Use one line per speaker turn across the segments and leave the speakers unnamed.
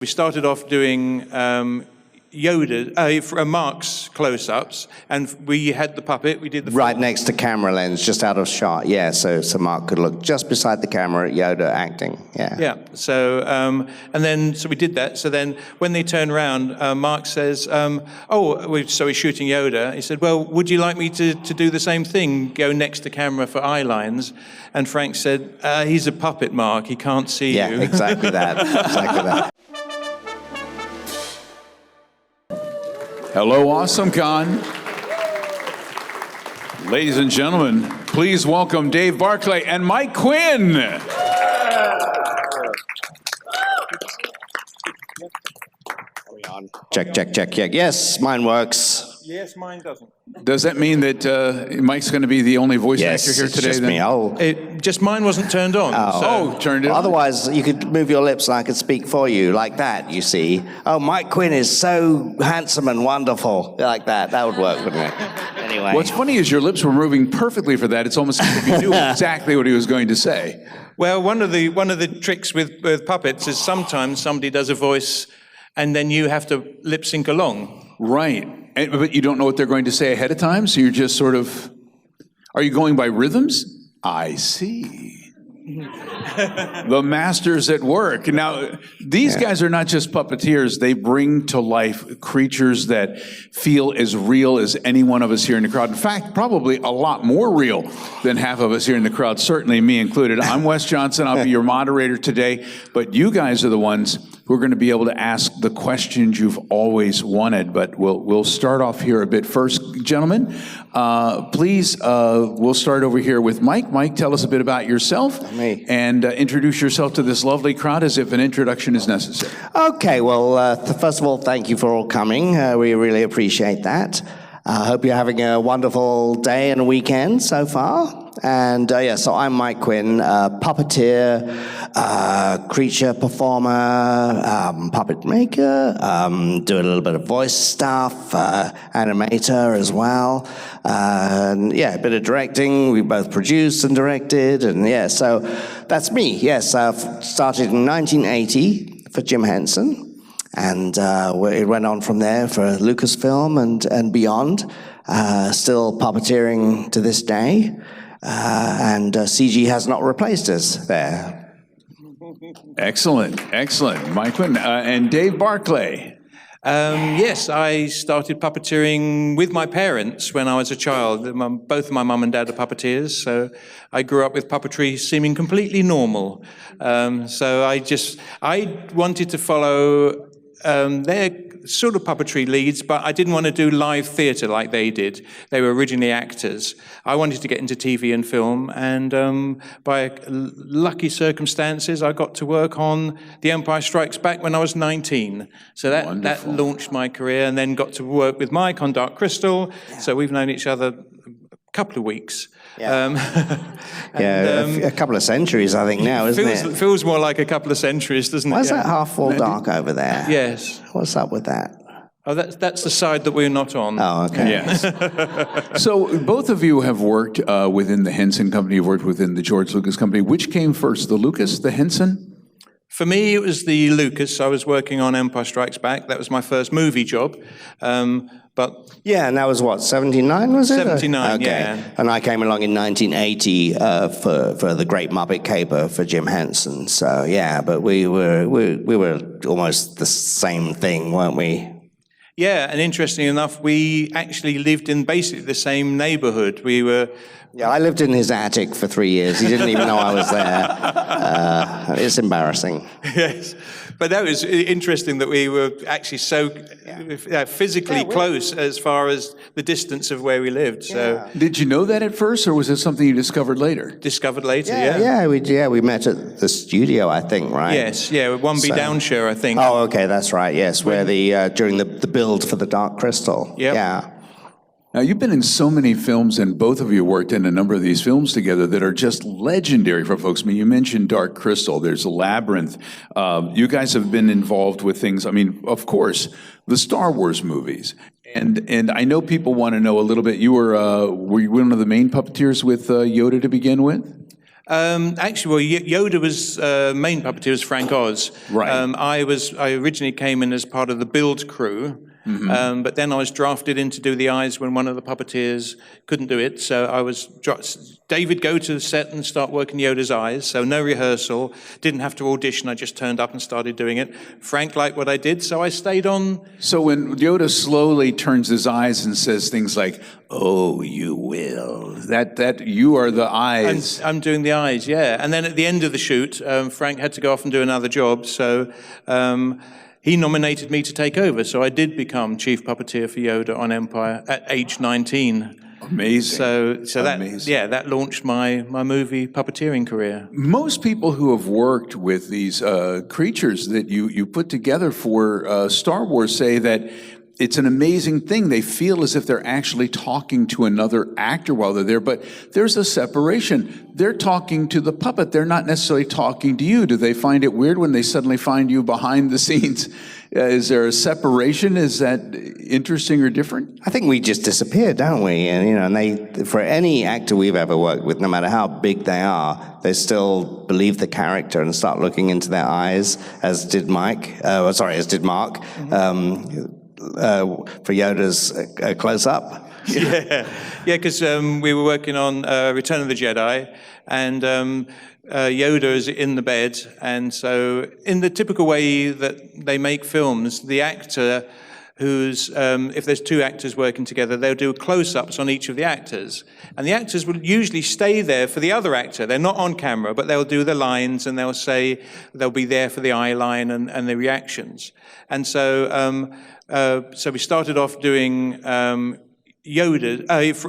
We started off doing Yoda, Mark's close-ups, and we had the puppet. We did the
right next to camera lens, just out of shot. Yeah, so Mark could look just beside the camera at Yoda acting. Yeah.
Yeah. So so we did that. So then when they turned around, Mark says, so he's shooting Yoda. He said, "Well, would you like me to do the same thing? Go next to camera for eye lines?" And Frank said, "He's a puppet, Mark. He can't see you."
Yeah, exactly that. Exactly that.
Hello, Awesome Con. Ladies and gentlemen, please welcome Dave Barclay and Mike Quinn.
Check, check, check, check. Yes, mine works.
Yes, mine doesn't.
Does that mean that Mike's going to be the only voice actor here today?
Just me.
Just mine wasn't turned on.
Turned it on.
Otherwise, you could move your lips and I could speak for you, like that, you see. Oh, Mike Quinn is so handsome and wonderful. Like that. That would work, wouldn't it? Anyway.
What's funny is your lips were moving perfectly for that. It's almost as if you knew exactly what he was going to say.
Well, one of the tricks with puppets is sometimes somebody does a voice and then you have to lip sync along.
Right. But you don't know what they're going to say ahead of time, so you're just sort of... Are you going by rhythms? I see. The masters at work. Now, these guys are not just puppeteers. They bring to life creatures that feel as real as any one of us here in the crowd. In fact, probably a lot more real than half of us here in the crowd, certainly me included. I'm Wes Johnson. I'll be your moderator today. But you guys are the ones who are going to be able to ask the questions you've always wanted. But we'll start off here a bit first, gentlemen. Please, we'll start over here with Mike. Mike, tell us a bit about yourself.
Me.
And introduce yourself to this lovely crowd as if an introduction is necessary.
Okay, well, first of all, thank you for all coming. We really appreciate that. I hope you're having a wonderful day and weekend so far. And so I'm Mike Quinn, puppeteer, creature performer, puppet maker, do a little bit of voice stuff, animator as well. And a bit of directing. We both produced and directed, and so that's me. Yes, I've started in 1980 for Jim Henson. And it went on from there for Lucasfilm and beyond, still puppeteering to this day, and CG has not replaced us there.
Excellent, excellent. Mike Quinn and Dave Barclay.
Yes, I started puppeteering with my parents when I was a child. Both my mum and dad are puppeteers, so I grew up with puppetry seeming completely normal. So I wanted to follow their sort of puppetry leads, but I didn't want to do live theatre like they did. They were originally actors. I wanted to get into TV and film, and by lucky circumstances, I got to work on The Empire Strikes Back when I was 19. So that launched my career, and then got to work with Mike on Dark Crystal. Yeah. So we've known each other a couple of weeks.
Yeah, a couple of centuries, I think, now, isn't it?
Feels more like a couple of centuries, doesn't it?
Why's that half full dark over there?
Yes.
What's up with that?
Oh, that's the side that we're not on.
Oh, okay.
Yes. So both of you have worked within the Henson Company, you've worked within the George Lucas Company. Which came first, the Lucas, the Henson?
For me, it was the Lucas. I was working on Empire Strikes Back. That was my first movie job.
And that was what, 79, was it?
79,
okay.
Yeah.
And I came along in 1980 for the Great Muppet Caper for Jim Henson. So but we were almost the same thing, weren't we?
Yeah, and interestingly enough, we actually lived in basically the same neighborhood. We were...
Yeah, I lived in his attic for 3 years. He didn't even know I was there. It's embarrassing.
Yes, but that was interesting that we were actually so physically close as far as the distance of where we lived. So,
did you know that at first, or was it something you discovered later?
Discovered later,
we met at the studio, I think, right?
Yes, One B Downshire, I think.
Oh, okay, that's right. Yes, where during the build for the Dark Crystal.
Yep.
Yeah.
Now, you've been in so many films, and both of you worked in a number of these films together that are just legendary for folks. I mean, you mentioned Dark Crystal. There's Labyrinth. You guys have been involved with things, I mean, of course, the Star Wars movies. And I know people want to know a little bit, you were you one of the main puppeteers with Yoda to begin with?
Actually, well, Yoda was main puppeteer was Frank Oz.
Right.
I originally came in as part of the build crew, but then I was drafted in to do the eyes when one of the puppeteers couldn't do it. So I was David, go to the set and start working Yoda's eyes. So no rehearsal, didn't have to audition. I just turned up and started doing it. Frank liked what I did, so I stayed on.
So when Yoda slowly turns his eyes and says things like, "Oh, you will," that you are the eyes.
I'm doing the eyes, yeah. And then at the end of the shoot, Frank had to go off and do another job, so he nominated me to take over. So I did become chief puppeteer for Yoda on Empire at age 19.
Amazing.
So that launched my movie puppeteering career.
Most people who have worked with these creatures that you put together for Star Wars say that it's an amazing thing. They feel as if they're actually talking to another actor while they're there, but there's a separation. They're talking to the puppet. They're not necessarily talking to you. Do they find it weird when they suddenly find you behind the scenes? Is there a separation? Is that interesting or different?
I think we just disappear, don't we? And for any actor we've ever worked with, no matter how big they are, they still believe the character and start looking into their eyes, as did Mark. For Yoda's close-up.
Yeah, because we were working on Return of the Jedi, and Yoda is in the bed, and so in the typical way that they make films, the actor if there's two actors working together, they'll do close-ups on each of the actors. And the actors will usually stay there for the other actor. They're not on camera, but they'll do the lines, and they'll be there for the eye line and the reactions. And so we started off doing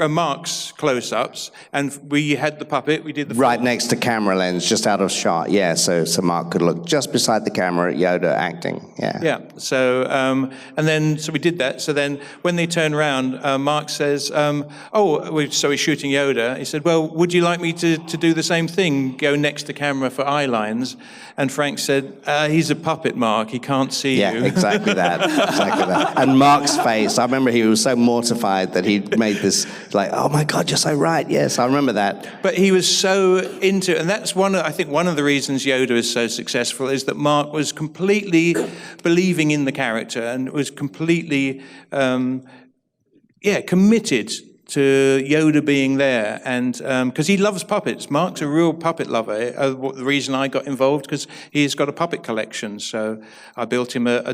Mark's close-ups, and we had the puppet. We did the
right next to camera lens, just out of shot. Yeah, so Mark could look just beside the camera at Yoda acting. Yeah.
Yeah. So we did that. So then when they turn around, Mark says, so we're shooting Yoda. He said, "Well, would you like me to do the same thing? Go next to camera for eye lines?" And Frank said, "He's a puppet, Mark. He can't see you."
Yeah, exactly that. Exactly that. And Mark's face, I remember he was so mortified that he made this, like, "Oh my God, you're so right." Yes, I remember that.
But he was so into it. And that's one of the reasons Yoda is so successful is that Mark was completely believing in the character and was completely, committed to Yoda being there, and because he loves puppets. Mark's a real puppet lover. The reason I got involved, because he's got a puppet collection, so I built him a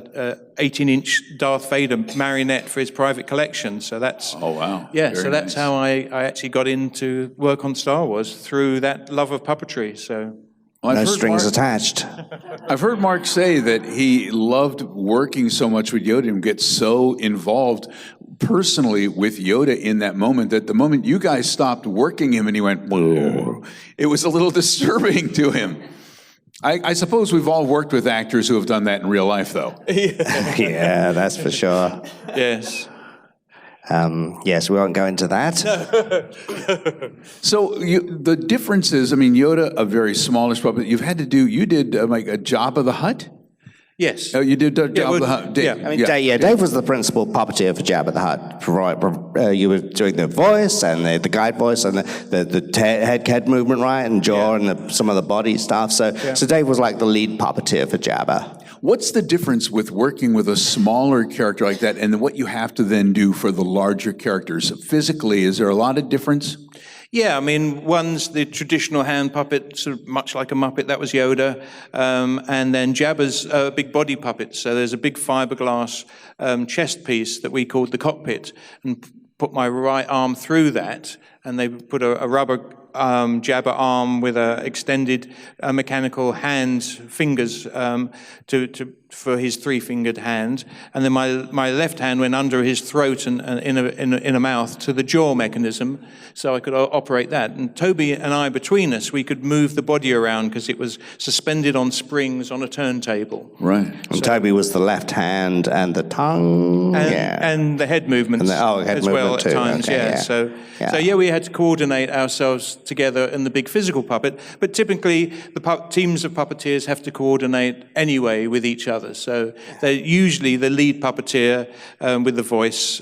18-inch Darth Vader marionette for his private collection. So that's that's how I actually got into work on Star Wars, through that love of puppetry. So.
No strings attached.
I've heard Mark say that he loved working so much with Yoda and get so involved personally with Yoda in that moment, that the moment you guys stopped working him and he went, "Whoa," it was a little disturbing to him. I suppose we've all worked with actors who have done that in real life, though.
Yeah, that's for sure.
Yes.
Yes, we won't go into that.
So the difference is, Yoda, a very smallish puppet. You did like a Jabba the Hutt?
Yes.
Oh, you did Jabba the Hutt.
Dave was the principal puppeteer for Jabba the Hutt. You were doing the voice and the guide voice and the head movement, right, and jaw and some of the body stuff. So Dave was like the lead puppeteer for Jabba.
What's the difference with working with a smaller character like that and what you have to then do for the larger characters? Physically, is there a lot of difference?
Yeah, one's the traditional hand puppet, sort of much like a Muppet, that was Yoda, and then Jabba's a big body puppet, so there's a big fiberglass chest piece that we called the cockpit, and put my right arm through that, and they put a rubber Jabba arm with a extended mechanical fingers for his three-fingered hand, and then my left hand went under his throat and in a mouth to the jaw mechanism, so I could operate that. And Toby and I, between us, we could move the body around because it was suspended on springs on a turntable.
Right.
And Toby was the left hand and the tongue,
and the head movements as well at times. Okay, So we had to coordinate ourselves together in the big physical puppet, but typically the teams of puppeteers have to coordinate anyway with each other. So usually the lead puppeteer with the voice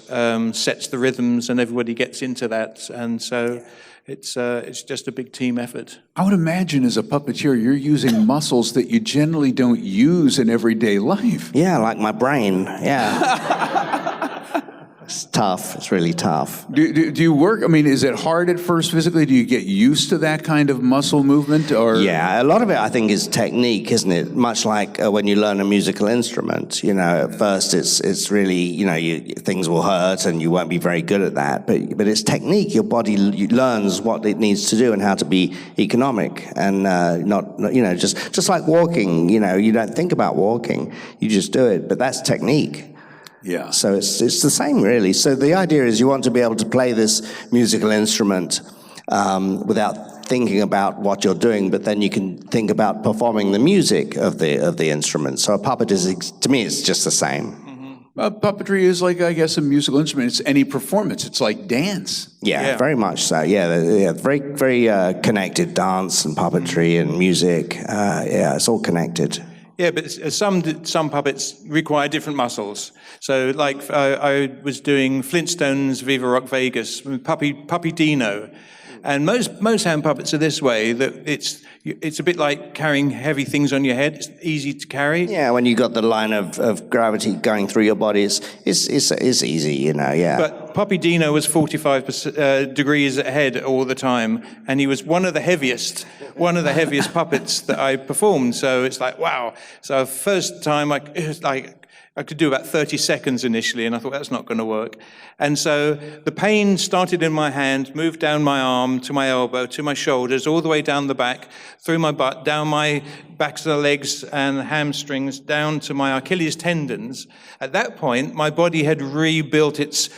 sets the rhythms, and everybody gets into that. And so it's just a big team effort.
I would imagine as a puppeteer, you're using muscles that you generally don't use in everyday life.
Yeah, like my brain. Yeah. It's tough. It's really tough.
Do you work? I mean, is it hard at first physically? Do you get used to that kind of muscle movement? Or
Yeah, a lot of it I think is technique, isn't it? Much like when you learn a musical instrument. At first it's really things will hurt and you won't be very good at that. But it's technique. Your body learns what it needs to do and how to be economic and not just like walking. You don't think about walking, you just do it. But that's technique.
Yeah.
So it's the same, really. So the idea is you want to be able to play this musical instrument without thinking about what you're doing, but then you can think about performing the music of the instrument. So a puppet is, to me, it's just the same.
Mm-hmm. Puppetry is like, I guess, a musical instrument. It's any performance. It's like dance.
Yeah, very much so. Yeah, very, very connected, dance and puppetry and music. It's all connected.
Yeah, but some puppets require different muscles. So, like I was doing Flintstones, Viva Rock Vegas, with Puppy Dino, and most hand puppets are this way. That it's a bit like carrying heavy things on your head. It's easy to carry.
Yeah, when you got the line of gravity going through your body, it's easy, Yeah.
But Puppy Dino was 45 degrees ahead all the time, and he was one of the heaviest puppets that I performed. So it's like, wow. So first time I could do about 30 seconds initially, and I thought that's not going to work. And so the pain started in my hand, moved down my arm to my elbow, to my shoulders, all the way down the back, through my butt, down my backs of the legs and hamstrings, down to my Achilles tendons. At that point, my body had rebuilt its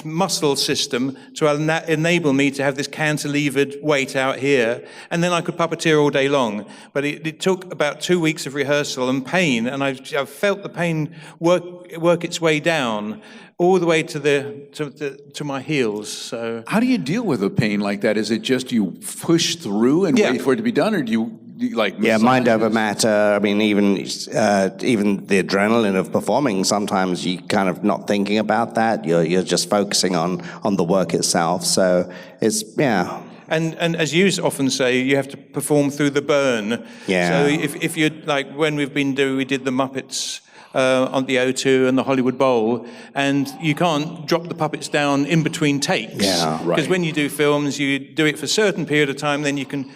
muscle system to enable me to have this cantilevered weight out here, and then I could puppeteer all day long. But it took about 2 weeks of rehearsal and pain, and I've felt the pain work its way down all the way to my heels. So
how do you deal with a pain like that? Is it just you push through and wait for it to be done, or do you like?
Yeah, mind over matter. I mean, even the adrenaline of performing. Sometimes you kind of not thinking about that. You're just focusing on the work itself. So it's
And as you often say, you have to perform through the burn.
Yeah.
So if you like, when we did the Muppets on the O2 and the Hollywood Bowl, and you can't drop the puppets down in between takes.
Yeah, right.
Because when you do films, you do it for a certain period of time, then you can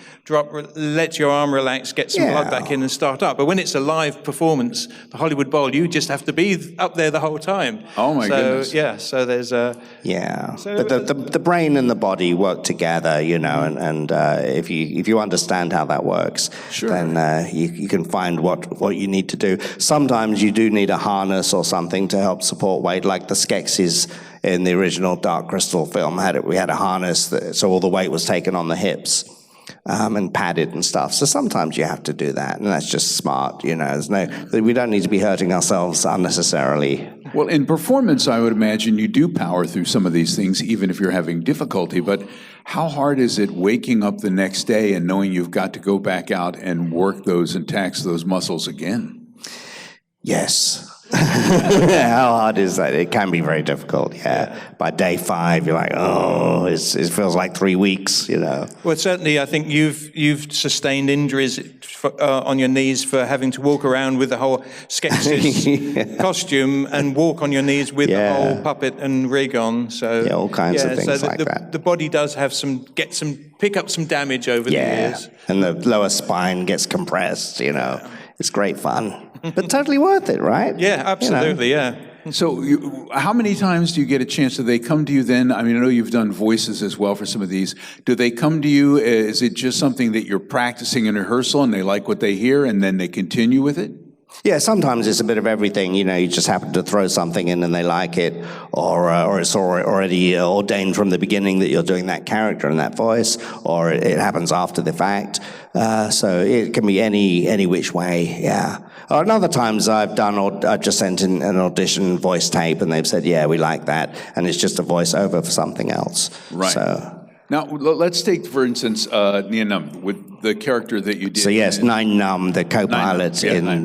let your arm relax, get some blood back in and start up. But when it's a live performance, the Hollywood Bowl, you just have to be up there the whole time.
Oh my goodness.
Yeah, so there's a...
Yeah, so, but the brain and the body work together, and if you understand how that works, then you can find what you need to do. Sometimes you do need a harness or something to help support weight, like the Skeksis in the original Dark Crystal film we had a harness, so all the weight was taken on the hips. And padded and stuff. So sometimes you have to do that, and that's just smart. We don't need to be hurting ourselves unnecessarily.
Well, in performance, I would imagine you do power through some of these things, even if you're having difficulty. But how hard is it waking up the next day and knowing you've got to go back out and work those and tax those muscles again?
Yes. How hard is that? It can be very difficult, By day 5, you're like, it feels like 3 weeks,
Well, certainly, I think you've sustained injuries on your knees for having to walk around with the whole Skeksis costume and walk on your knees with the whole puppet and rig on. So
all kinds of things
so
like that.
The body does have pick up some damage over the years.
And the lower spine gets compressed, It's great fun. But totally worth it, right?
Yeah, absolutely,
So how many times do you get a chance? Do they come to you then? I mean, I know you've done voices as well for some of these. Do they come to you? Is it just something that you're practicing in rehearsal and they like what they hear and then they continue with it?
Yeah, sometimes it's a bit of everything. You just happen to throw something in and they like it, or it's already ordained from the beginning that you're doing that character and that voice, or it happens after the fact. So it can be any which way, Or other times I've just sent in an audition voice tape and they've said, yeah, we like that, and it's just a voiceover for something else.
Right.
So
Now, let's take, for instance, Nunb, with the character that you did.
So yes, Nunb, the co-pilot in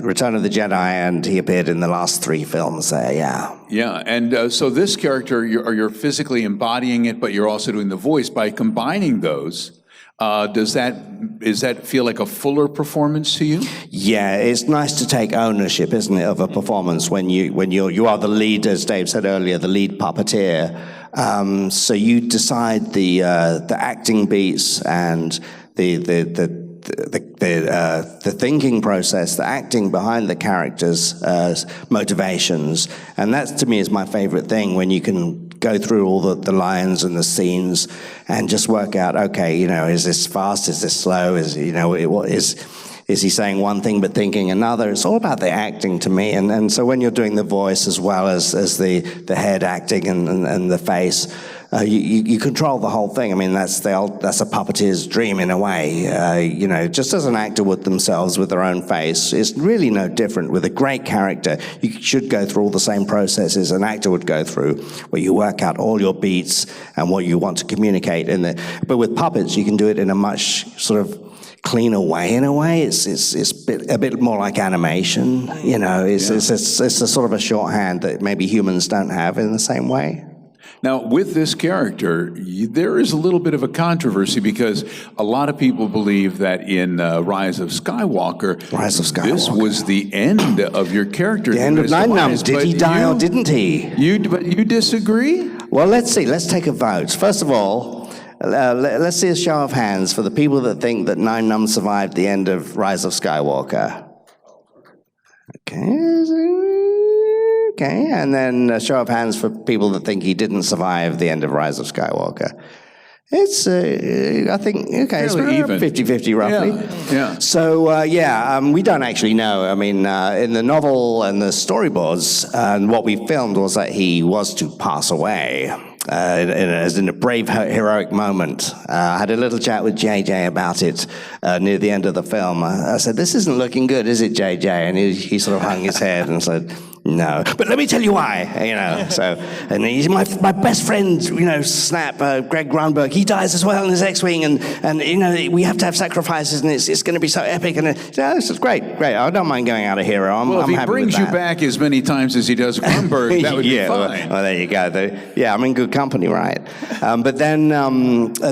Return of the Jedi, and he appeared in the last 3 films there, yeah.
Yeah, and so this character, you're physically embodying it, but you're also doing the voice. By combining those, does that feel like a fuller performance to you?
Yeah, it's nice to take ownership, isn't it, of a performance when you are the lead, as Dave said earlier, the lead puppeteer. So you decide the acting beats and the thinking process, the acting behind the characters' motivations, and that to me is my favorite thing, when you can go through all the lines and the scenes and just work out, okay, is this fast, is this slow, is he saying one thing but thinking another? It's all about the acting to me, and so when you're doing the voice as well as the head acting and the face, you control the whole thing. I mean, that's a puppeteer's dream in a way. Just as an actor would themselves with their own face, it's really no different. With a great character, you should go through all the same processes an actor would go through, where you work out all your beats and what you want to communicate. But with puppets, you can do it in a much sort of cleaner way. In a way, it's a bit more like animation. It's a sort of a shorthand that maybe humans don't have in the same way.
Now, with this character, there is a little bit of a controversy, because a lot of people believe that in Rise of Skywalker, this was the end of your character.
The end of Nunb. Did he die or didn't he?
But you disagree?
Well, let's see. Let's take a vote. First of all, let's see a show of hands for the people that think that Nunb survived the end of Rise of Skywalker. Okay, and then a show of hands for people that think he didn't survive the end of Rise of Skywalker. It's, I think, okay, it's
even.
50-50 roughly.
Yeah.
So, we don't actually know. I mean, in the novel and the storyboards, and what we filmed was that he was to pass away. As in a brave, heroic moment. I had a little chat with JJ about it near the end of the film. I said, "This isn't looking good, is it, JJ?" And he sort of hung his head and said, "No, but let me tell you why." And he's my best friend, Snap, Greg Grunberg. He dies as well in his X-wing, and we have to have sacrifices, and it's going to be so epic. And this is great. I don't mind going out a hero. I'm
if he
happy
brings
with
you
that.
back as many times as he does Grunberg, that would be fine.
Well, there you go. I'm in good company, right? But then,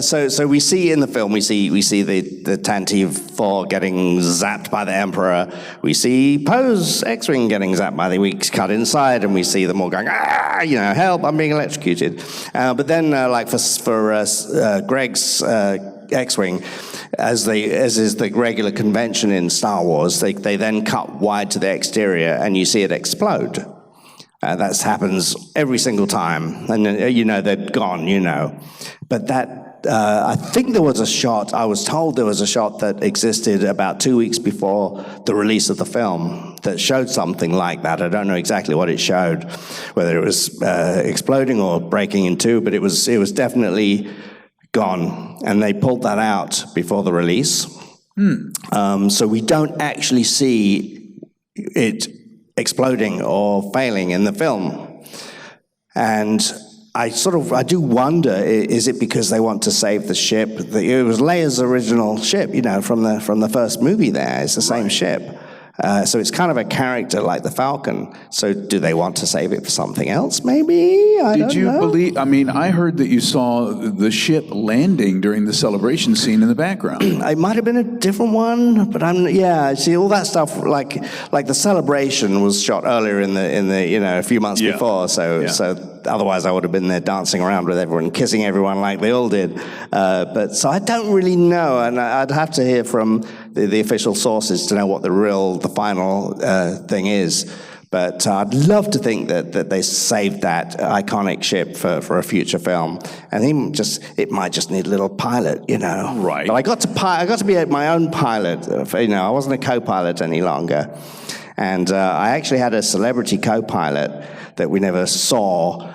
so we see in the film, we see the Tantive 4 getting zapped by the Emperor. We see Poe's X-wing getting zapped by the Weeks cut inside, and we see them all going, help! I'm being electrocuted. But then, for Greg's X-wing, as is the regular convention in Star Wars, they then cut wide to the exterior, and you see it explode. That happens every single time, and they're gone, But that, I think there was a shot, I was told there was a shot that existed about 2 weeks before the release of the film that showed something like that. I don't know exactly what it showed, whether it was exploding or breaking in two, but it was definitely gone, and they pulled that out before the release. So we don't actually see it exploding or failing in the film. And I do wonder, is it because they want to save the ship? It was Leia's original ship, from the first movie there. It's the same ship. So it's kind of a character like the Falcon. So do they want to save it for something else, maybe? I don't know.
Did you believe, I heard that you saw the ship landing during the celebration scene in the background.
It might have been a different one, but see all that stuff, like the celebration was shot earlier in the a few months before, so otherwise I would have been there dancing around with everyone, kissing everyone like they all did. So I don't really know, and I'd have to hear from the official sources to know what the final thing is. But I'd love to think that they saved that iconic ship for a future film, and it might just need a little pilot,
Right.
But I got to be my own pilot. I wasn't a co-pilot any longer. And I actually had a celebrity co-pilot that we never saw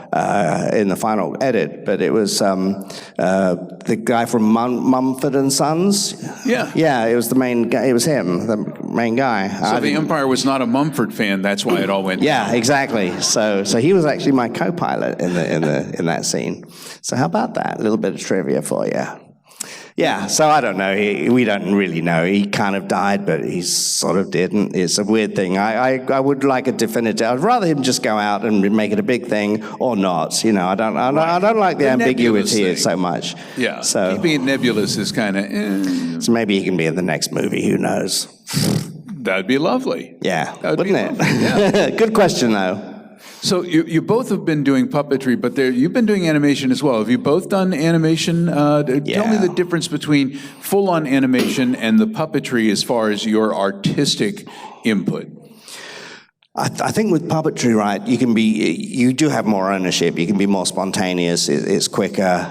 in the final edit, but it was the guy from Mumford and Sons.
Yeah.
Yeah, it was the main guy. It was him, the main guy.
So the Empire was not a Mumford fan. That's why it all went.
Yeah, exactly. So he was actually my co-pilot in that scene. So how about that? A little bit of trivia for you. Yeah, so I don't know. We don't really know. He kind of died, but he sort of didn't. It's a weird thing. I would like a definitive. I'd rather him just go out and make it a big thing or not. You know, I don't like the ambiguity so much.
Yeah,
so
keeping it nebulous is kind of.
So maybe he can be in the next movie. Who knows?
That'd be lovely.
Yeah,
wouldn't
it? Yeah. Good question, though.
So you both have been doing puppetry, but you've been doing animation as well. Have you both done animation? Tell me the difference between full-on animation and the puppetry as far as your artistic input.
I think with puppetry, right, you do have more ownership. You can be more spontaneous. It's quicker.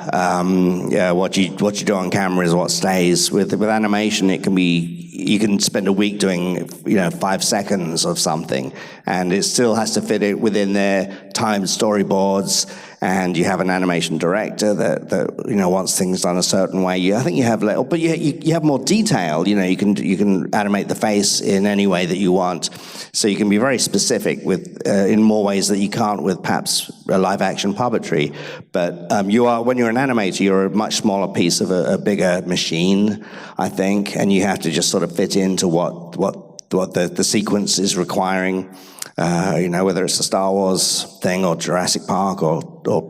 What you do on camera is what stays. With animation, it can be. You can spend a week doing 5 seconds of something, and it still has to fit it within their timed storyboards. And you have an animation director that wants things done a certain way. I think you have but you have more detail. You can animate the face in any way that you want, so you can be very specific with in more ways that you can't with perhaps a live action puppetry. But when you're an animator, you're a much smaller piece of a bigger machine, I think, and you have to just sort of fit into what the sequence is requiring. Whether it's a Star Wars thing or Jurassic Park or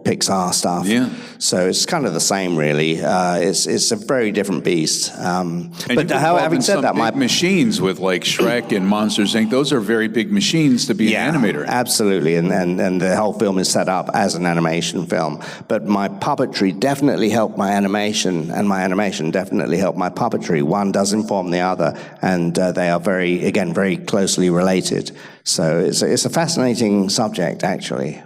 Pixar stuff.
Yeah.
So it's kind of the same, really. It's a very different beast. But having said that, my
machines with like Shrek and Monsters Inc. Those are very big machines to be an animator.
Absolutely, and the whole film is set up as an animation film. But my puppetry definitely helped my animation, and my animation definitely helped my puppetry. One does inform the other, and they are very closely related. So it's a fascinating subject, actually.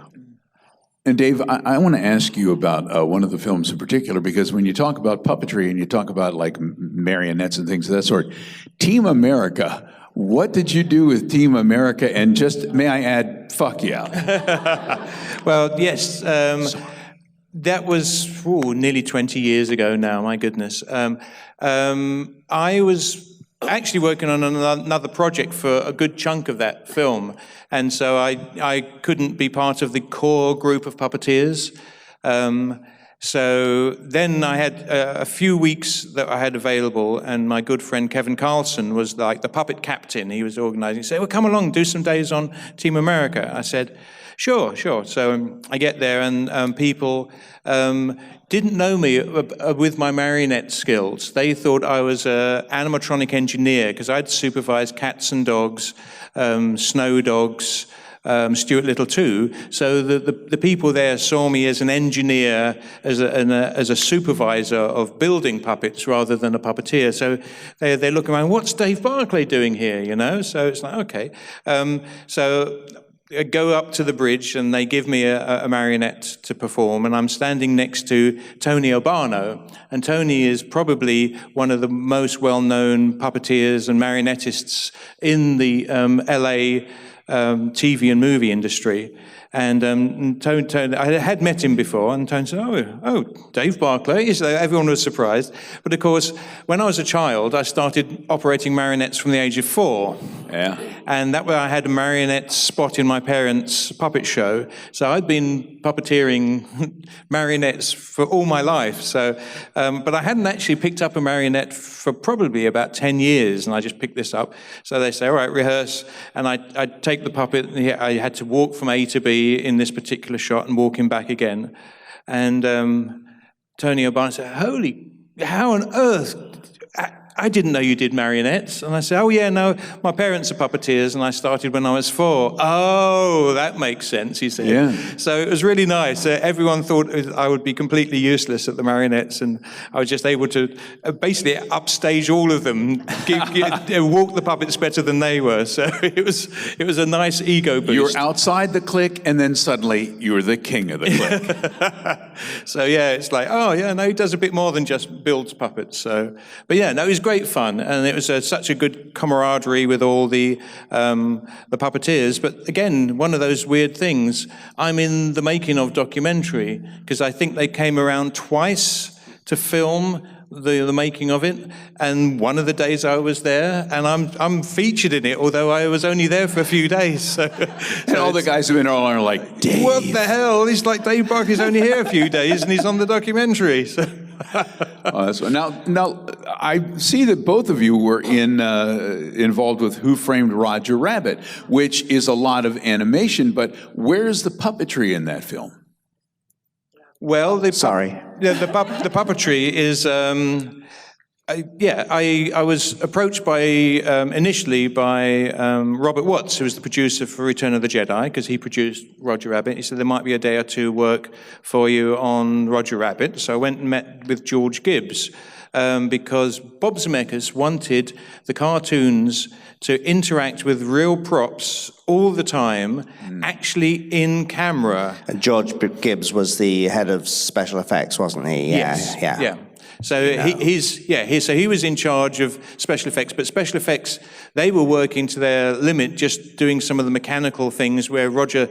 And Dave, I want to ask you about one of the films in particular, because when you talk about puppetry and you talk about like marionettes and things of that sort, Team America, what did you do with Team America? And just, may I add, fuck yeah.
Well, yes, that was nearly 20 years ago now, my goodness. I was actually working on another project for a good chunk of that film, and so I couldn't be part of the core group of puppeteers. So then I had a few weeks that I had available, and my good friend Kevin Carlson was like the puppet captain. He was organizing. He said, well, come along, do some days on Team America. I said, sure. So I get there, and people didn't know me with my marionette skills. They thought I was an animatronic engineer because I'd supervised cats and dogs, snow dogs, Stuart Little too. So the people there saw me as an engineer, as a supervisor of building puppets rather than a puppeteer. So they look around, what's Dave Barclay doing here? So it's like, okay. So I go up to the bridge and they give me a marionette to perform, and I'm standing next to Tony Urbano. And Tony is probably one of the most well-known puppeteers and marionettists in the LA TV and movie industry. And Tony, I had met him before, and Tony said, oh, Dave Barclay. So everyone was surprised. But of course, when I was a child, I started operating marionettes from the age of 4.
Yeah.
And that way I had a marionette spot in my parents' puppet show. So I'd been puppeteering marionettes for all my life. So, but I hadn't actually picked up a marionette for probably about 10 years, and I just picked this up. So they say, all right, rehearse. And I'd take the puppet, and I had to walk from A to B in this particular shot and walk him back again. And Tony Urbano said, how on earth? I didn't know you did marionettes. And I said, oh yeah, no, my parents are puppeteers and I started when I was 4. Oh, that makes sense, he said.
Yeah.
So it was really nice. Everyone thought I would be completely useless at the marionettes, and I was just able to basically upstage all of them, walk the puppets better than they were. So it was a nice ego boost.
You were outside the clique, and then suddenly you were the king of the clique.
So yeah, it's like, oh yeah, no, he does a bit more than just builds puppets. So, but yeah, no, it was great fun, and it was such a good camaraderie with all the puppeteers. But again, one of those weird things. I'm in the making of documentary because I think they came around twice to film the making of it, and one of the days I was there, and I'm featured in it, although I was only there for a few days. So
and all the guys who have been on are like, Dave.
What the hell? He's like, Dave Barclay's only here a few days, and he's on the documentary. So.
Oh, that's now I see that both of you were involved with Who Framed Roger Rabbit, which is a lot of animation. But where's the puppetry in that film?
Well, the puppetry is, I was approached by, initially by Robert Watts, who was the producer for Return of the Jedi, because he produced Roger Rabbit. He said, there might be a day or two work for you on Roger Rabbit. So I went and met with George Gibbs, because Bob Zemeckis wanted the cartoons to interact with real props all the time, actually in camera.
And George Gibbs was the head of special effects, wasn't he?
Yes. Yeah. So he was in charge of special effects, but special effects, they were working to their limit, just doing some of the mechanical things where Roger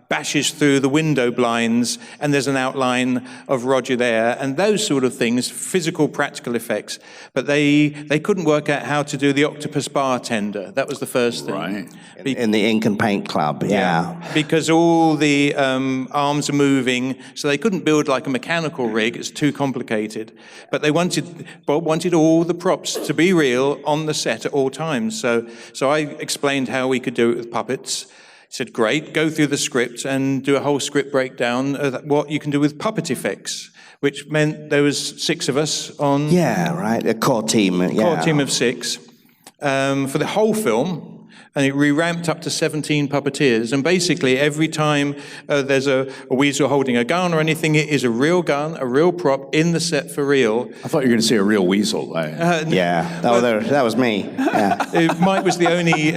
bashes through the window blinds and there's an outline of Roger there, and those sort of things, physical, practical effects. But they couldn't work out how to do the octopus bartender. That was the first thing.
Right.
In the Ink and Paint Club, yeah.
Because all the arms are moving, so they couldn't build like a mechanical rig. It's too complicated. But Bob wanted all the props to be real on the set at all times. So I explained how we could do it with puppets. He said, great, go through the script and do a whole script breakdown of what you can do with puppet effects, which meant there was 6 of us on...
Yeah, right, a core team.
Core team of 6 for the whole film. And we ramped up to 17 puppeteers. And basically, every time there's a weasel holding a gun or anything, it is a real gun, a real prop in the set for real.
I thought you were going to say a real weasel.
That was me. Yeah.
Mike was the only.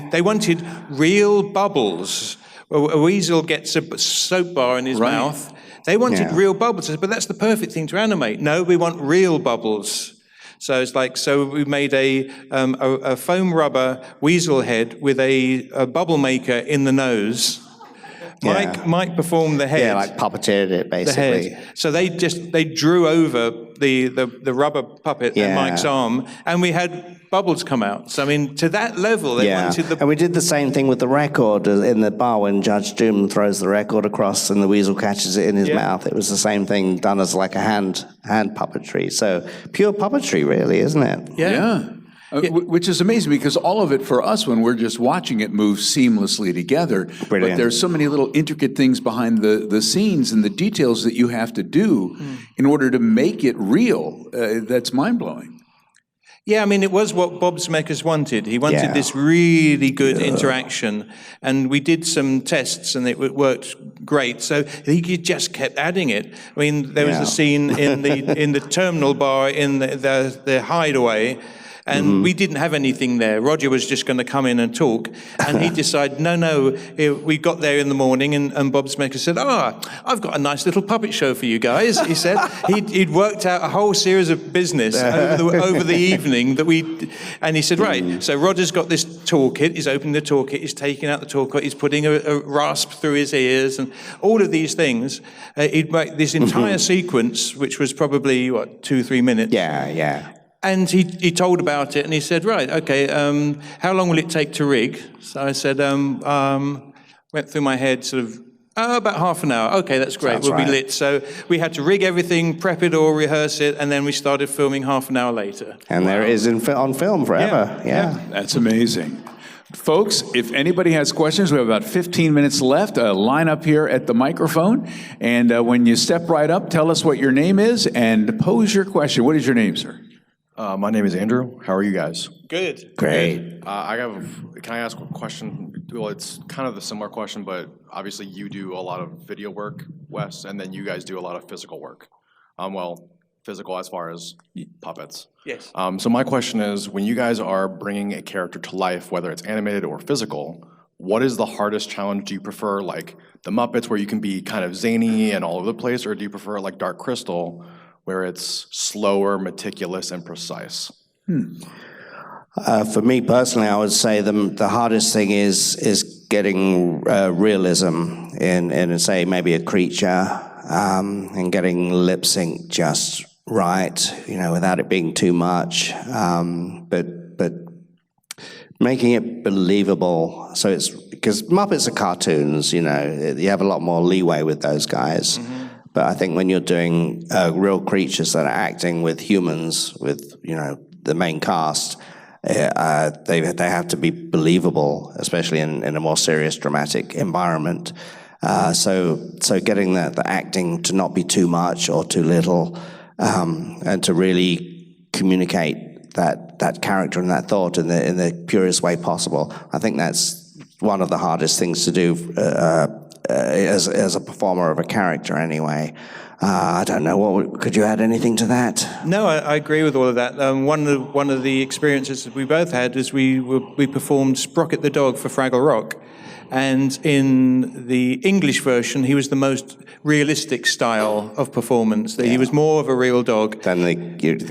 They wanted real bubbles. A weasel gets a soap bar in his mouth. They wanted real bubbles, but that's the perfect thing to animate. No, we want real bubbles. So it's so we made a foam rubber weasel head with a bubble maker in the nose. Mike performed the head.
Yeah, like puppeteered it, basically.
The head. So they drew over the rubber puppet and Mike's arm, and we had bubbles come out. So I mean, to that level, they wanted the...
And we did the same thing with the record in the bar when Judge Doom throws the record across and the weasel catches it in his mouth. It was the same thing done as like a hand puppetry. So pure puppetry, really, isn't it?
Yeah.
Which is amazing because all of it for us, when we're just watching it, moves seamlessly together. Brilliant. But there's so many little intricate things behind the scenes and the details that you have to do in order to make it real. That's mind-blowing.
Yeah, I mean, it was what Bob Zemeckis wanted. He wanted this really good interaction, and we did some tests, and it worked great. So he just kept adding it. I mean, there was a scene in the terminal bar in the hideaway, and we didn't have anything there. Roger was just going to come in and talk, and he decided, no. We got there in the morning, and Bob Zemeckis said, I've got a nice little puppet show for you guys. He said he'd worked out a whole series of business over the evening and he said, right, so Roger's got this toolkit. He's opening the toolkit. He's taking out the toolkit. He's putting a rasp through his ears, and all of these things. He'd make this entire sequence, which was probably 2-3 minutes.
Yeah.
And he told about it, and he said, right, okay, how long will it take to rig? So I said, went through my head sort of, about half an hour. Okay, that's great, we'll be lit. So we had to rig everything, prep it all, rehearse it, and then we started filming half an hour later.
And there it is on film forever. Yeah.
That's amazing. Folks, if anybody has questions, we have about 15 minutes left. Line up here at the microphone. And when you step right up, tell us what your name is and pose your question. What is your name, sir?
My name is Andrew. How are you guys?
Good.
Great.
Can I ask a question? Well, it's kind of a similar question, but obviously you do a lot of video work, Wes, and then you guys do a lot of physical work. Physical as far as puppets.
Yes.
So my question is, when you guys are bringing a character to life, whether it's animated or physical, what is the hardest challenge? Do you prefer like the Muppets where you can be kind of zany and all over the place, or do you prefer like Dark Crystal where it's slower, meticulous, and precise?
For me personally, I would say the hardest thing is getting realism in say maybe a creature, and getting lip sync just right, without it being too much, but making it believable. So it's because Muppets are cartoons, you have a lot more leeway with those guys. Mm-hmm. But I think when you're doing real creatures that are acting with humans, with the main cast, they have to be believable, especially in a more serious, dramatic environment. So getting the acting to not be too much or too little, and to really communicate that character and that thought in the purest way possible. I think that's one of the hardest things to do as a performer of a character anyway. I don't know, could you add anything to that?
No, I agree with all of that. One of the experiences that we both had is we performed Sprocket the dog for Fraggle Rock. And in the English version, he was the most realistic style of performance. He was more of a real dog
than the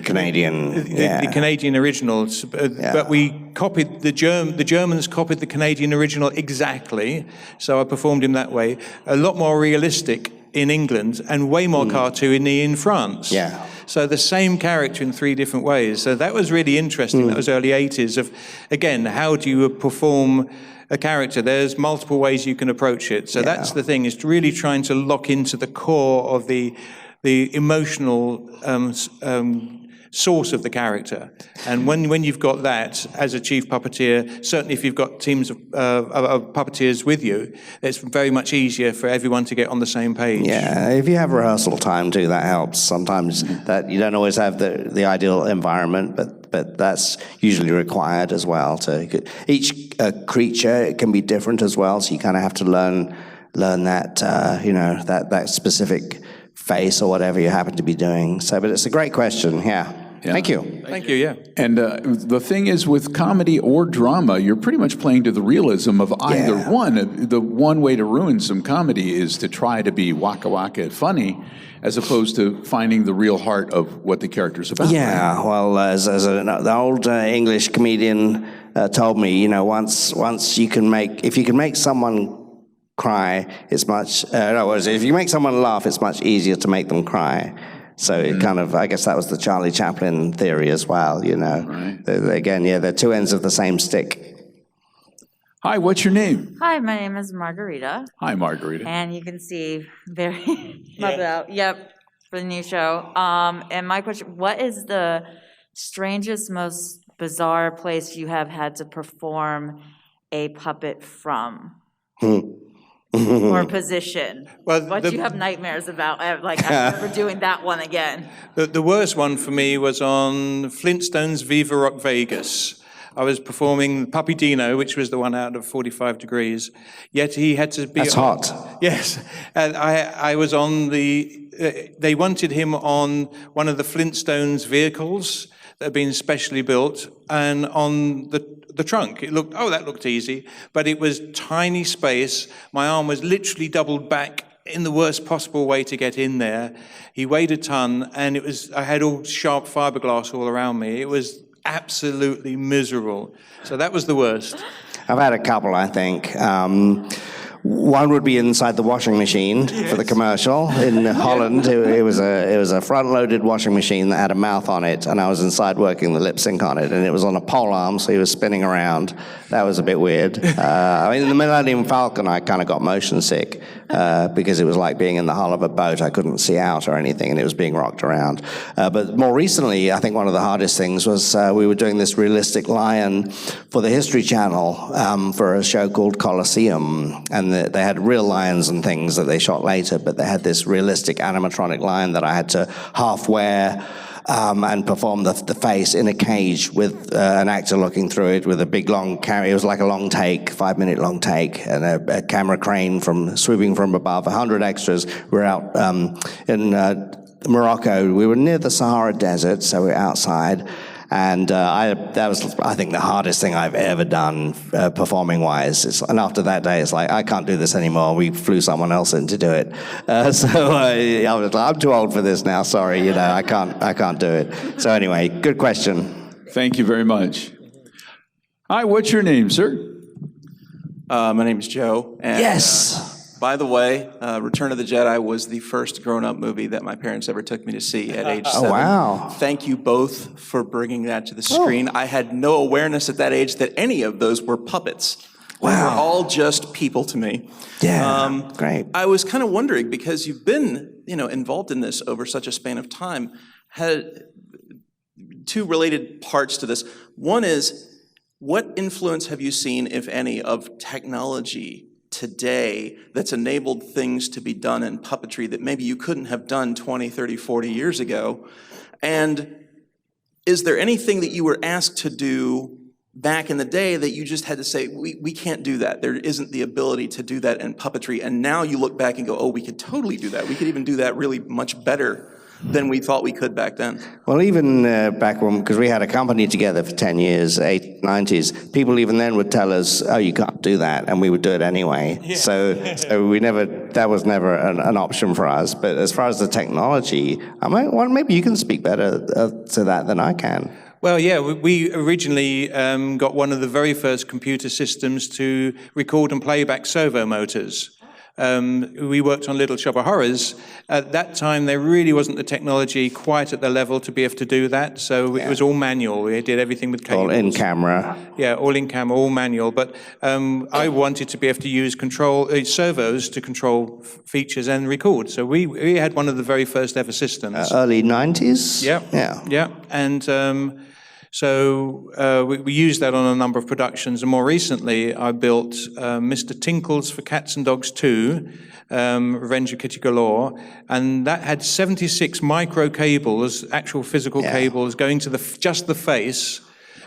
Canadian,
the Canadian originals. But we copied the Germans copied the Canadian original exactly. So I performed him that way. A lot more realistic in England and way more cartoony in France.
Yeah.
So the same character in 3 different ways. So that was really interesting. That was early 80s of, again, how do you perform a character? There's multiple ways you can approach it. So that's the thing, is really trying to lock into the core of the emotional source of the character. And when you've got that as a chief puppeteer, certainly if you've got teams of puppeteers with you, it's very much easier for everyone to get on the same page.
Yeah, if you have rehearsal time too, that helps. Sometimes that you don't always have the ideal environment, but that's usually required as well. Each creature can be different as well, so you kind of have to learn that that specific face or whatever you happen to be doing. So, but it's a great question. Yeah. Thank you.
Thank you, yeah.
And the thing is, with comedy or drama, you're pretty much playing to the realism of either one. The one way to ruin some comedy is to try to be waka waka funny, as opposed to finding the real heart of what the character's about.
Yeah, well, the old English comedian told me, once you can if you can make someone cry, it's much, if you make someone laugh, it's much easier to make them cry. So it kind of, I guess that was the Charlie Chaplin theory as well, Right. Again, they're two ends of the same stick.
Hi, what's your name?
Hi, my name is Margarita.
Hi, Margarita.
And you can see very Muppet out. Yep, for the new show. And my question, what is the strangest, most bizarre place you have had to perform a puppet from? Or position? What do you have nightmares about? I'm never doing that one again.
The worst one for me was on Flintstones Viva Rock Vegas. I was performing Puppy Dino, which was the one out of 45 degrees, yet he had to be...
That's hot.
Yes. And I was on they wanted him on one of the Flintstones vehicles that had been specially built, and on the trunk. That looked easy, but it was tiny space. My arm was literally doubled back in the worst possible way to get in there. He weighed a ton, and I had all sharp fiberglass all around me. It was absolutely miserable. So that was the worst.
I've had a couple, I think. One would be inside the washing machine for the commercial in Holland. It was a front-loaded washing machine that had a mouth on it, and I was inside working the lip sync on it, and it was on a pole arm, so he was spinning around. That was a bit weird. In the Millennium Falcon, I kind of got motion sick because it was like being in the hull of a boat. I couldn't see out or anything, and it was being rocked around. But more recently, I think one of the hardest things was we were doing this realistic lion for the History Channel for a show called Colosseum, and they had real lions and things that they shot later, but they had this realistic animatronic lion that I had to half wear and perform the face in a cage with an actor looking through it with a big long camera. It was like a long take, 5-minute long take, and a camera crane swooping from above. 100 extras. We're out in Morocco. We were near the Sahara Desert, so we're outside. And that was, I think, the hardest thing I've ever done performing-wise. And after that day, it's like, I can't do this anymore. We flew someone else in to do it. I was like, I'm too old for this now. Sorry, I can't do it. So anyway, good question.
Thank you very much. Hi, what's your name, sir?
My name is Joe. And,
Yes.
By the way, Return of the Jedi was the first grown-up movie that my parents ever took me to see at age 7.
Oh, wow.
Thank you both for bringing that to the screen. I had no awareness at that age that any of those were puppets. They were all just people to me.
Yeah, great.
I was kind of wondering, because you've been, involved in this over such a span of time, had two related parts to this. One is, what influence have you seen, if any, of technology today that's enabled things to be done in puppetry that maybe you couldn't have done 20, 30, 40 years ago? And is there anything that you were asked to do back in the day that you just had to say, we can't do that. There isn't the ability to do that in puppetry. And now you look back and go, oh, we could totally do that. We could even do that really much better than we thought we could back then.
Well, even back when, because we had a company together for 10 years, 90s, people even then would tell us, oh, you can't do that, and we would do it anyway. Yeah. So we never, that was never an option for us. But as far as the technology, maybe you can speak better to that than I can.
Well, yeah, we originally got one of the very first computer systems to record and play back servo motors. We worked on Little Shop of Horrors. At that time, there really wasn't the technology quite at the level to be able to do that, so it was all manual. We did everything with cables.
All in camera.
Yeah, all in camera, all manual. But I wanted to be able to use servos to control features and record. So we had one of the very first ever systems.
Early 90s?
Yeah. And so we used that on a number of productions, and more recently I built Mr. Tinkles for Cats and Dogs 2, Revenge of Kitty Galore, and that had 76 micro cables, actual physical cables, going to just the face,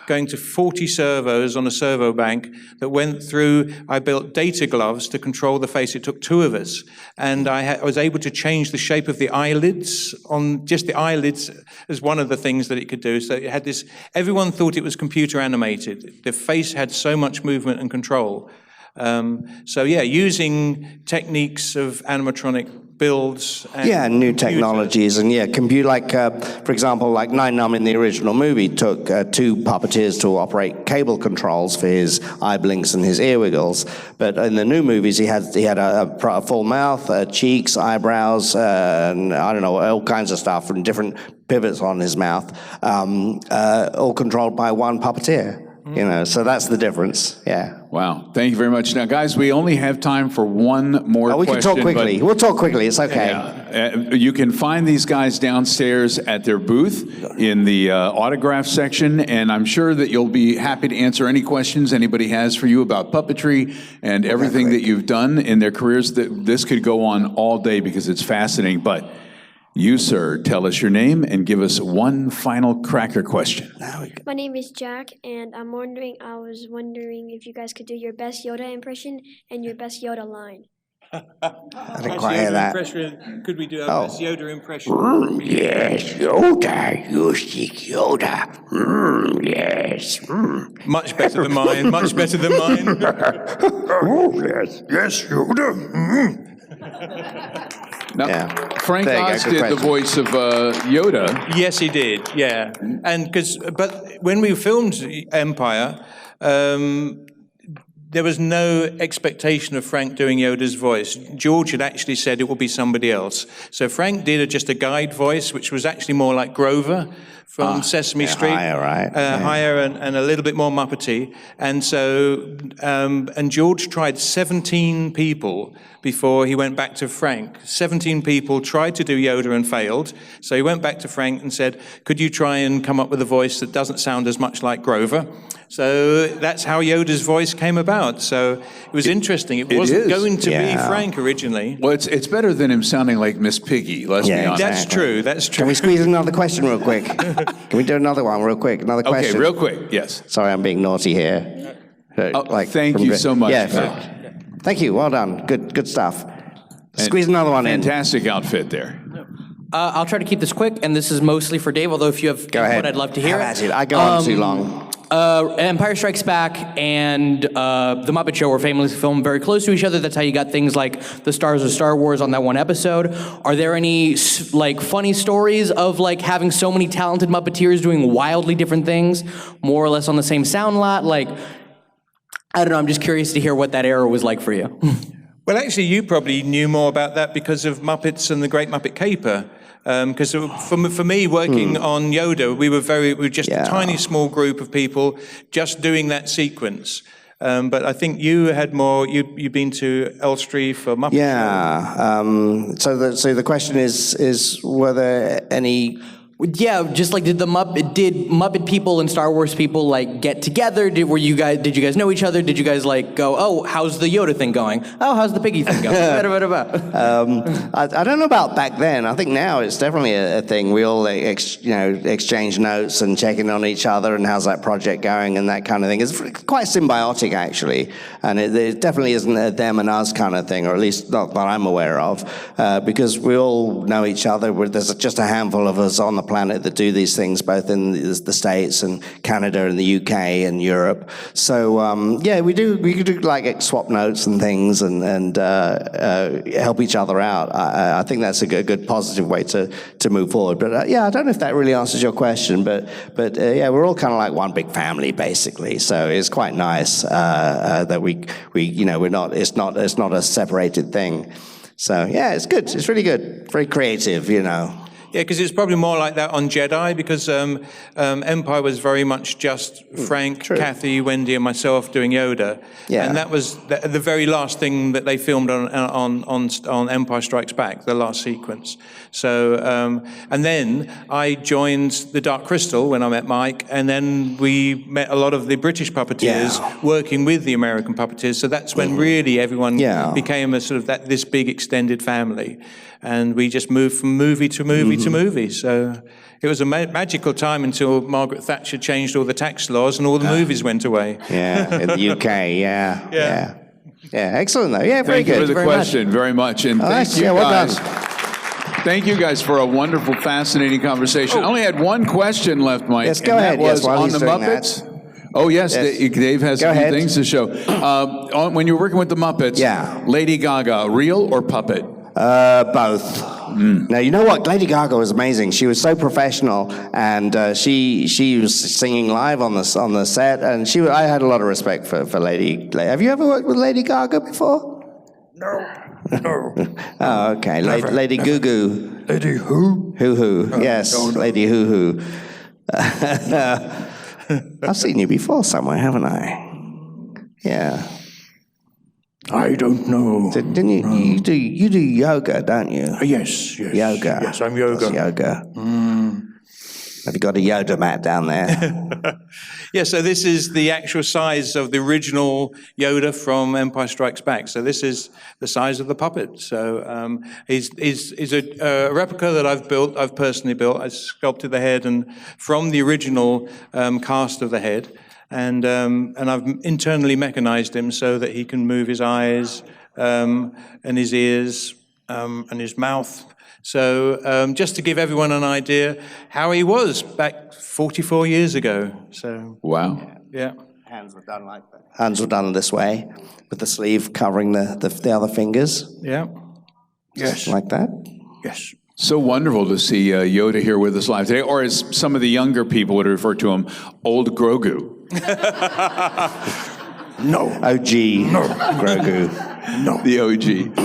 going to 40 servos on a servo bank that went through. I built data gloves to control the face. It took 2 of us. And I was able to change the shape of the eyelids, on just the eyelids as one of the things that it could do. So it had this, everyone thought it was computer animated. The face had so much movement and control. So yeah, using techniques of animatronic builds. And
new technologies, and for example, like Nunb in the original movie took 2 puppeteers to operate cable controls for his eye blinks and his ear wiggles. But in the new movies, he had a full mouth, cheeks, eyebrows, and I don't know, all kinds of stuff from different pivots on his mouth, all controlled by one puppeteer. So that's the difference. Yeah.
Wow. Thank you very much. Now, guys, we only have time for one more question.
We can talk quickly. We'll talk quickly. It's okay.
You can find these guys downstairs at their booth in the autograph section, and I'm sure that you'll be happy to answer any questions anybody has for you about puppetry and everything that you've done in their careers. This could go on all day because it's fascinating, but you, sir, tell us your name and give us one final cracker question.
My name is Jack, and I was wondering if you guys could do your best Yoda impression and your best Yoda line.
I didn't quite hear that.
Could we do our best Yoda impression?
Yes, Yoda. You speak Yoda. Yes.
Much better than mine. Much better than mine.
Yes, Yoda.
Now, Frank Oz did the voice of Yoda.
Yes, he did. Yeah, but when we filmed Empire, there was no expectation of Frank doing Yoda's voice. George had actually said it will be somebody else. So Frank did just a guide voice, which was actually more like Grover from Sesame Street.
Higher, right?
Higher and a little bit more Muppety. And so, and George tried 17 people before he went back to Frank. 17 people tried to do Yoda and failed. So he went back to Frank and said, could you try and come up with a voice that doesn't sound as much like Grover? So that's how Yoda's voice came about. So it was interesting. It wasn't going to be Frank originally.
Well, it's better than him sounding like Miss Piggy, let's be honest.
That's true, that's true.
Can we squeeze another question real quick? Can we do another one real quick? Another question?
Okay, real quick, yes.
Sorry, I'm being naughty here.
Thank you so much.
Thank you, well done. Good stuff. Squeeze another one in.
Fantastic outfit there.
I'll try to keep this quick, and this is mostly for Dave, although if you have
Go ahead.
input, I'd love to hear
Have
it.
at it. I go on too long.
Empire Strikes Back and The Muppet Show were famously filmed very close to each other. That's how you got things like the stars of Star Wars on that one episode. Are there any like funny stories of like having so many talented Muppeteers doing wildly different things, more or less on the same sound lot? Like, I don't know, I'm just curious to hear what that era was like for you.
Well, actually, you probably knew more about that because of Muppets and the Great Muppet Caper. Because for me, working on Yoda, we were just a tiny, small group of people just doing that sequence. But I think you had more. You've been to Elstree for Muppet.
Yeah. So the question is were there any?
Yeah, just like did Muppet people and Star Wars people like get together? Did you guys know each other? Did you guys like go, oh, how's the Yoda thing going? Oh, how's the piggy thing going?
I don't know about back then. I think now it's definitely a thing. We all exchange notes and check in on each other and how's that project going and that kind of thing. It's quite symbiotic actually, and it definitely isn't a them and us kind of thing, or at least not that I'm aware of, because we all know each other. There's just a handful of us on the planet that do these things, both in the States and Canada and the UK and Europe. So we do like swap notes and things and help each other out. I think that's a good positive way to move forward. But I don't know if that really answers your question. But we're all kind of like one big family basically. So it's quite nice that we're not. It's not a separated thing. So yeah, it's good. It's really good. Very creative,
Yeah, because it's probably more like that on Jedi, because Empire was very much just Frank, Kathy, Wendy, and myself doing Yoda.
Yeah.
And that was the very last thing that they filmed on Empire Strikes Back, the last sequence. So, and then I joined the Dark Crystal when I met Mike, and then we met a lot of the British puppeteers working with the American puppeteers. So that's when really everyone became a sort of this big extended family. And we just moved from movie to movie to movie. So it was a magical time until Margaret Thatcher changed all the tax laws and all the movies went away.
Yeah, in the UK, yeah. Excellent, though. Yeah, very good.
Thank you for the question very much. And thank you
well
guys.
done.
Thank you guys for a wonderful, fascinating conversation. I only had one question left, Mike.
Yes, go ahead.
That was
while
on
he's
the
doing
Muppets.
That.
Oh, yes, Dave has
Go
a few
ahead.
things to show. When you were working with the Muppets, Lady Gaga, real or puppet?
Both. Now, you know what? Lady Gaga was amazing. She was so professional, and she was singing live on the set, and I had a lot of respect for Lady. Have you ever worked with Lady Gaga before?
No.
Oh, okay. Lady Goo Goo.
Lady who?
Hoo Hoo. Yes,
no.
Lady Hoo Hoo. I've seen you before somewhere, haven't I? Yeah.
I don't know.
Didn't you? You do yoga, don't you?
Yes.
Yoga.
Yes, I'm yoga.
That's yoga. Have you got a Yoda mat down there?
Yeah, so this is the actual size of the original Yoda from Empire Strikes Back. So this is the size of the puppet. So he's a replica that I've personally built. I sculpted the head and from the original cast of the head. And I've internally mechanized him so that he can move his eyes and his ears and his mouth. So just to give everyone an idea how he was back 44 years ago. So
wow.
Yeah.
Hands were done like that. Hands were done this way, with the sleeve covering the other fingers.
Yeah.
Yes.
Like that.
Yes.
So wonderful to see Yoda here with us live today, or as some of the younger people would refer to him, Old Grogu.
No.
OG.
No.
Grogu.
No.
The OG.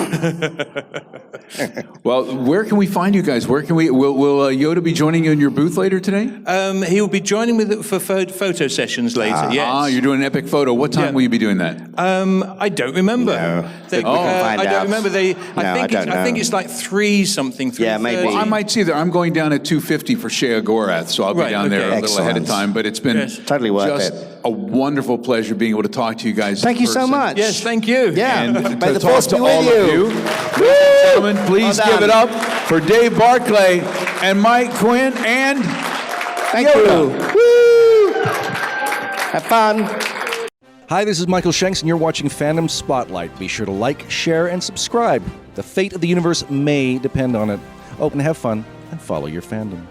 Well, where can we find you guys? Where can we? Will Yoda be joining you in your booth later today?
He will be joining with for photo sessions later. Yes.
You're doing an epic photo. What time will you be doing that?
I don't remember.
No.
I don't remember. I think it's like 3-something.
Yeah, maybe.
Well, I might see there. I'm going down at 2:50 for Shea Gorath, so I'll be down there a little ahead of time. But it's been
totally worth
just
it.
a wonderful pleasure being able to talk to you guys.
Thank you so much.
Yes, thank you.
Yeah.
And
May
to
the
talk
force
to
be
all
with
of you. Ladies and gentlemen, please
Well
give
done.
it up for Dave Barclay and Mike Quinn and
Thank
Yoda.
you. Woo! Have fun.
Hi, this is Michael Shanks, and you're watching Fandom Spotlight. Be sure to like, share, and subscribe. The fate of the universe may depend on it. Open, have fun, and follow your fandom.